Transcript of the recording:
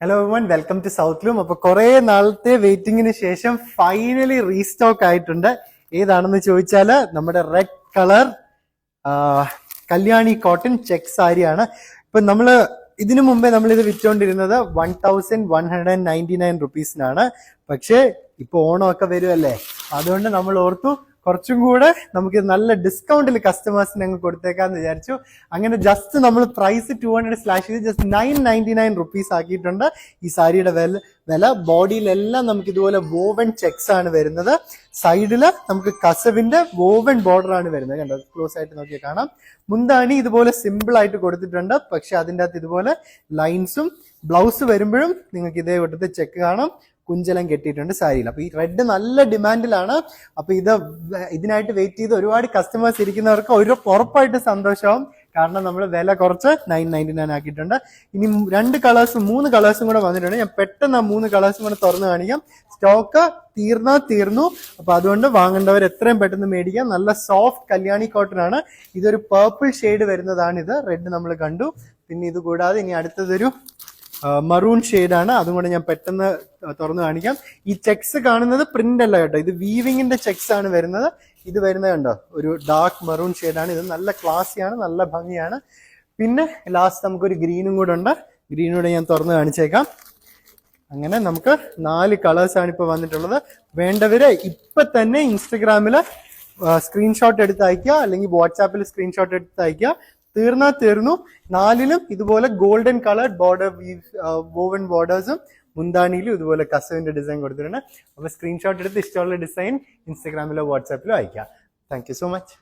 Hello everyone, welcome to South Loom. അപ്പൊ കുറെ നാളത്തെ വെയിറ്റിംഗിന് ശേഷം ഫൈനലി റീസ്റ്റോക്ക് ആയിട്ടുണ്ട്. ഏതാണെന്ന് ചോദിച്ചാല് നമ്മുടെ red colour Kalyani cotton check സാരിയാണ്. ഇപ്പൊ നമ്മള് ഇതിനു മുമ്പേ നമ്മൾ ഇത് വിറ്റുകൊണ്ടിരുന്നത് 1199 റുപ്പീസിനാണ്. പക്ഷെ ഇപ്പൊ ഓണമൊക്കെ വരുമല്ലേ, അതുകൊണ്ട് നമ്മൾ ഓർത്തു കുറച്ചും കൂടെ നമുക്ക് നല്ല ഡിസ്കൗണ്ടിൽ കസ്റ്റമേഴ്സിന് അങ്ങ് കൊടുത്തേക്കാന്ന് വിചാരിച്ചു. അങ്ങനെ ജസ്റ്റ് നമ്മൾ പ്രൈസ് 200 സ്ലാഷ് ചെയ്ത് ജസ്റ്റ് 999 റുപ്പീസ് ആക്കിയിട്ടുണ്ട്. ഈ സാരിയുടെ വില ബോഡിയിലെല്ലാം നമുക്ക് ഇതുപോലെ വോവൻ ചെക്സ് ആണ് വരുന്നത്. സൈഡില് നമുക്ക് കസവിന്റെ വോവൻ ബോർഡർ ആണ് വരുന്നത്. കണ്ടോ, ക്ലോസ് ആയിട്ട് നോക്കിയാൽ കാണാം. മുന്താണി ഇതുപോലെ സിമ്പിൾ ആയിട്ട് കൊടുത്തിട്ടുണ്ട്. പക്ഷെ അതിൻ്റെ അകത്ത് ഇതുപോലെ ലൈൻസും ബ്ലൗസ് വരുമ്പോഴും നിങ്ങൾക്ക് ഇതേ വിട്ടത്തെ ചെക്ക് കാണാം. കുഞ്ചലം കെട്ടിയിട്ടുണ്ട് സാരിയിൽ. അപ്പൊ ഈ റെഡ് നല്ല ഡിമാൻഡിലാണ്. അപ്പൊ ഇതിനായിട്ട് വെയിറ്റ് ചെയ്ത് ഒരുപാട് കസ്റ്റമേഴ്സ് ഇരിക്കുന്നവർക്ക് ഉറപ്പായിട്ട് സന്തോഷമാവും. കാരണം നമ്മൾ വില കുറച്ച് 999 ആക്കിയിട്ടുണ്ട്. ഇനി 2 കളേഴ്സും 3 കളേഴ്സും കൂടെ വന്നിട്ടുണ്ട്. ഞാൻ പെട്ടെന്ന് 3 കളേഴ്സും കൂടെ തുറന്നു കാണിക്കാം. സ്റ്റോക്ക് തീർന്നു. അപ്പൊ അതുകൊണ്ട് വാങ്ങേണ്ടവർ എത്രയും പെട്ടെന്ന് മേടിക്കാം. നല്ല സോഫ്റ്റ് കല്യാണി കോട്ടൺ ആണ്. ഇതൊരു പേർപ്പിൾ ഷെയ്ഡ് വരുന്നതാണ്. ഇത് റെഡ് നമ്മൾ കണ്ടു. പിന്നെ ഇത് കൂടാതെ ഇനി അടുത്തതൊരു മറൂൺ ഷെയ്ഡാണ്. അതും കൂടെ ഞാൻ പെട്ടെന്ന് തുറന്നു കാണിക്കാം. ഈ ചെക്സ് കാണുന്നത് പ്രിന്റ് അല്ല കേട്ടോ, ഇത് വീവിങ്ങിന്റെ ചെക്സ് ആണ് വരുന്നത്. ഇത് വരുന്നത് കണ്ടോ, ഒരു ഡാർക്ക് മറൂൺ ഷെയ്ഡാണ്. ഇത് നല്ല ക്ലാസിയാണ്, നല്ല ഭംഗിയാണ്. പിന്നെ ലാസ്റ്റ് നമുക്കൊരു ഗ്രീനും കൂടെ ഉണ്ട്. ഗ്രീനൂടെ ഞാൻ തുറന്നു കാണിച്ചേക്കാം. അങ്ങനെ നമുക്ക് 4 കളേഴ്സാണ് ഇപ്പോൾ വന്നിട്ടുള്ളത്. വേണ്ടവര് ഇപ്പൊ തന്നെ ഇൻസ്റ്റഗ്രാമില് സ്ക്രീൻഷോട്ട് എടുത്ത് അയക്കുക, അല്ലെങ്കിൽ വാട്സാപ്പിൽ സ്ക്രീൻഷോട്ട് എടുത്ത് അയക്കുക. തീർന്നു. 4ലും ഇതുപോലെ ഗോൾഡൻ കളർഡ് ബോർഡർ വോവൻ ബോർഡേഴ്സും മുന്താണിയിലും ഇതുപോലെ കസവിന്റെ ഡിസൈൻ കൊടുത്തിട്ടുണ്ട്. അപ്പൊ സ്ക്രീൻഷോട്ട് എടുത്ത് ഇഷ്ടമുള്ള ഡിസൈൻ ഇൻസ്റ്റാഗ്രാമിലോ വാട്സാപ്പിലോ അയക്കാം. Thank you so much.